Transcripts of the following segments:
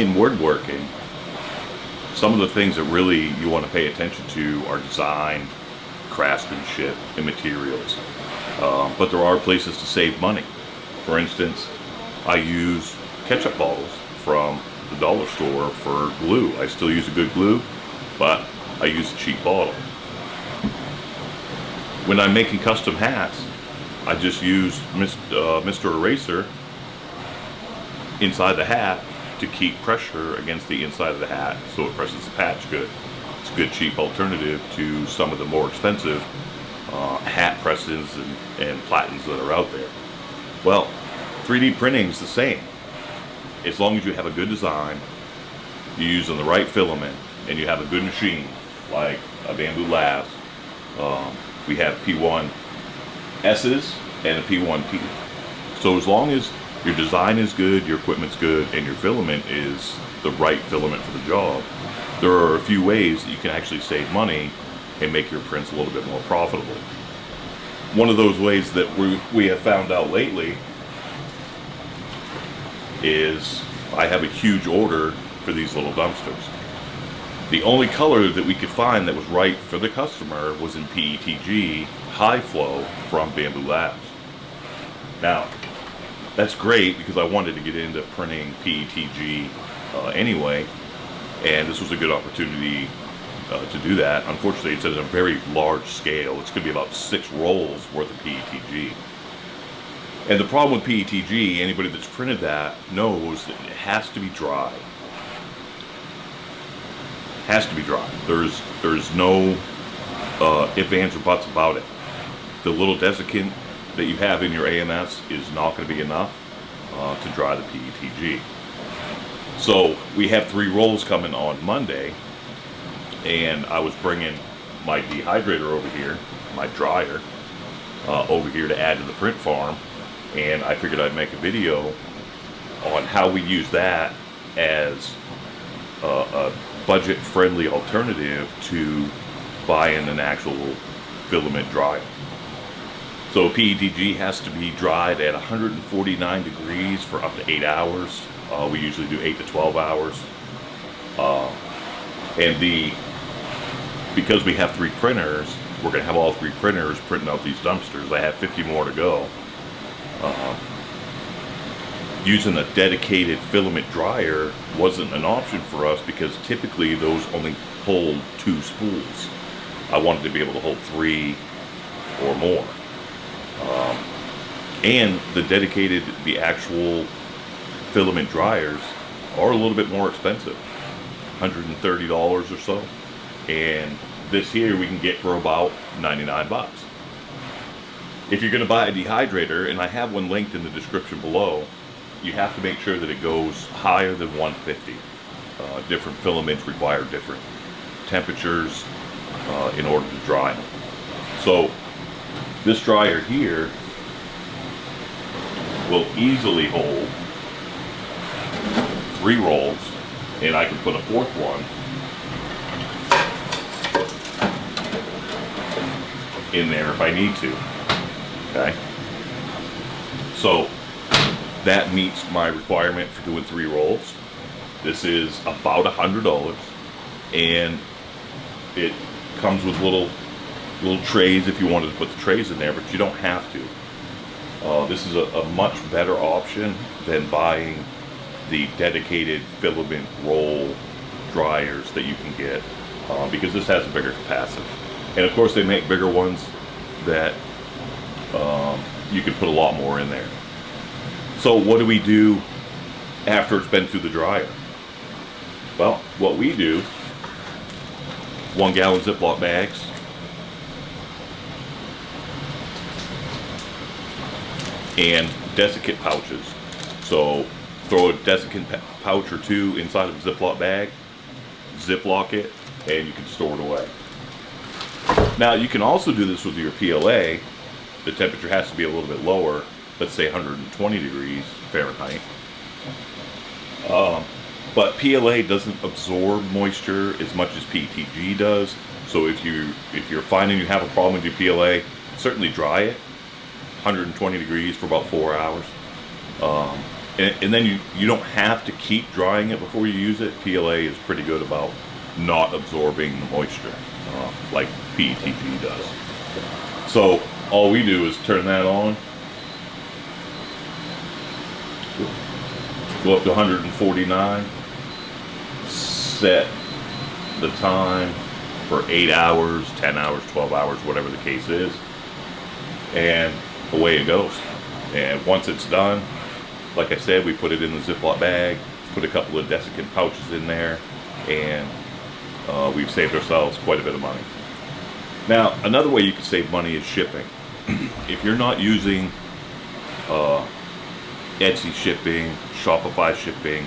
In woodworking, some of the things that really you want to pay attention to are design, craftsmanship, and materials. But there are places to save money. For instance, I use ketchup bottles from the dollar store for glue. I still use a good glue, but I use a cheap bottle. When I'm making custom hats, I just use Mr. Eraser inside the hat to keep pressure against the inside of the hat so it presses the patch good. It's a good cheap alternative to some of the more expensive hat presses and platens that are out there. Well, 3D printing is the same. As long as you have a good design, you're using the right filament, and you have a good machine like a Bambu-Lab. We have P1S's and a P1P. So as long as your design is good, your equipment's good, and your filament is the right filament for the job, there are a few ways that you can actually save money and make your prints a little bit more profitable. One of those ways that we have found out lately is I have a huge order for these little dumpsters. The only color that we could find that was right for the customer was in PETG high flow from Bambu-Lab. Now, that's great because I wanted to get into printing PETG anyway, and this was a good opportunity to do that. Unfortunately, it's at a very large scale. It's going to be about 6 rolls worth of PETG. And the problem with PETG, anybody that's printed that knows that it has to be dry. Has to be dry. There's no ifs, ands, or buts about it. The little desiccant that you have in your AMS is not going to be enough to dry the PETG. So we have 3 rolls coming on Monday, and I was bringing my dehydrator over here, my dryer, over here to add to the print farm, and I figured I'd make a video on how we use that as a budget-friendly alternative to buying an actual filament dryer. So PETG has to be dried at 149 degrees for up to 8 hours. We usually do 8 to 12 hours. Because we have 3 printers, we're going to have all 3 printers printing out these dumpsters. I have 50 more to go. Using a dedicated filament dryer wasn't an option for us because typically those only hold 2 spools. I wanted to be able to hold 3 or more. And the actual filament dryers are a little bit more expensive, $130 or so. And this here we can get for about 99 bucks. If you're going to buy a dehydrator, and I have one linked in the description below, you have to make sure that it goes higher than 150. Different filaments require different temperatures in order to dry them. So this dryer here will easily hold 3 rolls, and I can put a 4th one in there if I need to. Okay, so that meets my requirement for doing 3 rolls. This is about $100, and it comes with little trays if you wanted to put the trays in there, but you don't have to. This is a much better option than buying the dedicated filament roll dryers that you can get, because this has a bigger capacity. And of course they make bigger ones that you can put a lot more in there. So what do we do after it's been through the dryer? Well, what we do, 1 gallon Ziploc bags, and desiccant pouches. So throw a desiccant pouch or 2 inside of a Ziploc bag, Ziploc it, and you can store it away. Now you can also do this with your PLA. The temperature has to be a little bit lower, let's say 120 degrees Fahrenheit. But PLA doesn't absorb moisture as much as PETG does. So if you're finding you have a problem with your PLA, certainly dry it 120 degrees for about 4 hours. And then you don't have to keep drying it before you use it. PLA is pretty good about not absorbing the moisture like PETG does. So all we do is turn that on, go up to 149, set the time for 8 hours, 10 hours, 12 hours, whatever the case is, and away it goes. And once it's done, like I said, we put it in the Ziploc bag, put a couple of desiccant pouches in there, and we've saved ourselves quite a bit of money. Now, another way you can save money is shipping. If you're not using Etsy shipping, Shopify shipping,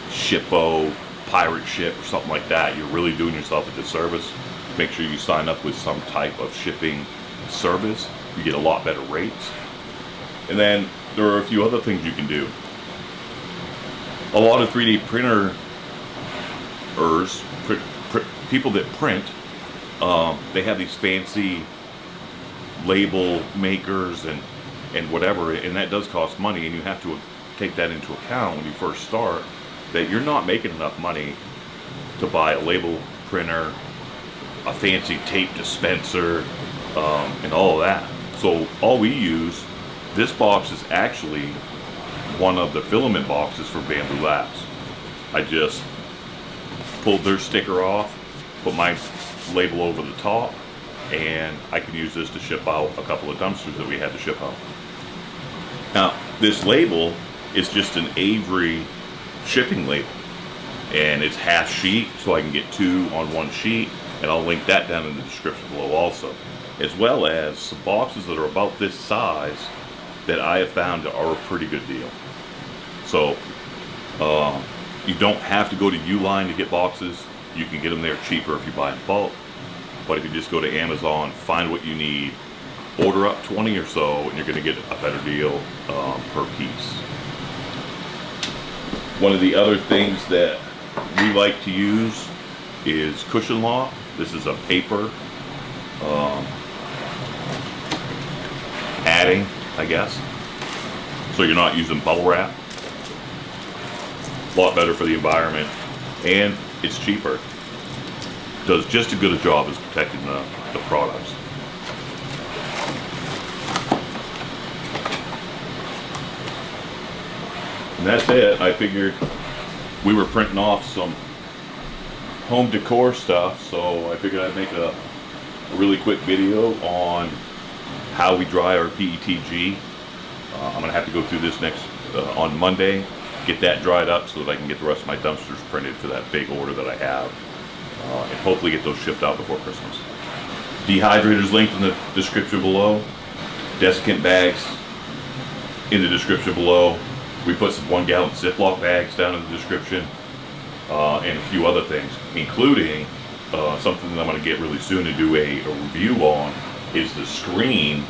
Shippo, Pirate Ship, or something like that, you're really doing yourself a disservice. Make sure you sign up with some type of shipping service. You get a lot better rates. And then there are a few other things you can do. A lot of 3D printers, people that print, they have these fancy label makers and whatever, and that does cost money, and you have to take that into account when you first start, that you're not making enough money to buy a label printer, a fancy tape dispenser, and all of that. So all we use, this box is actually one of the filament boxes for Bambu-Lab. I just pulled their sticker off, put my label over the top, and I can use this to ship out a couple of dumpsters that we had to ship out. Now, this label is just an Avery shipping label, and it's half sheet, so I can get 2 on 1 sheet, and I'll link that down in the description below also, as well as some boxes that are about this size that I have found are a pretty good deal. So you don't have to go to Uline to get boxes. You can get them there cheaper if you buy in bulk. But if you just go to Amazon, find what you need, order up 20 or so, and you're going to get a better deal per piece. One of the other things that we like to use is cushion lock. This is a paper padding, I guess. So you're not using bubble wrap. A lot better for the environment, and it's cheaper. Does just as good a job as protecting the products. And that's it. I figured we were printing off some home decor stuff, so I figured I'd make a really quick video on how we dry our PETG. I'm gonna have to go through this next on Monday, get that dried up so that I can get the rest of my dumpsters printed for that big order that I have, and hopefully get those shipped out before Christmas. Dehydrator's linked in the description below. Desiccant bags in the description below. We put some 1 gallon Ziploc bags down in the description, and a few other things, including something that I'm going to get really soon to do a review on is the screen,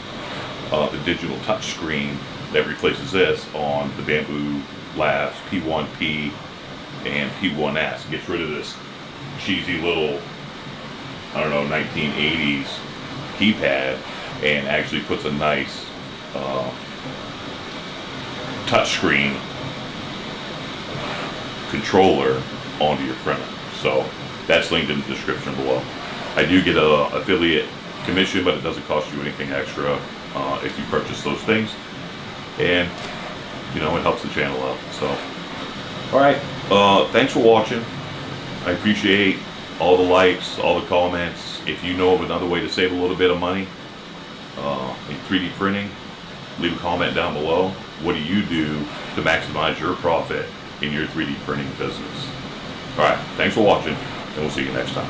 the digital touch screen that replaces this on the Bambu-Lab P1P and P1S. It gets rid of this cheesy little, I don't know, 1980s keypad, and actually puts a nice touchscreen controller onto your printer. So that's linked in the description below. I do get an affiliate commission, but it doesn't cost you anything extra if you purchase those things, and you know, it helps the channel out. So all right, thanks for watching. I appreciate all the likes, all the comments. If you know of another way to save a little bit of money in 3D printing, leave a comment down below. What do you do to maximize your profit in your 3D printing business? All right, thanks for watching, and we'll see you next time.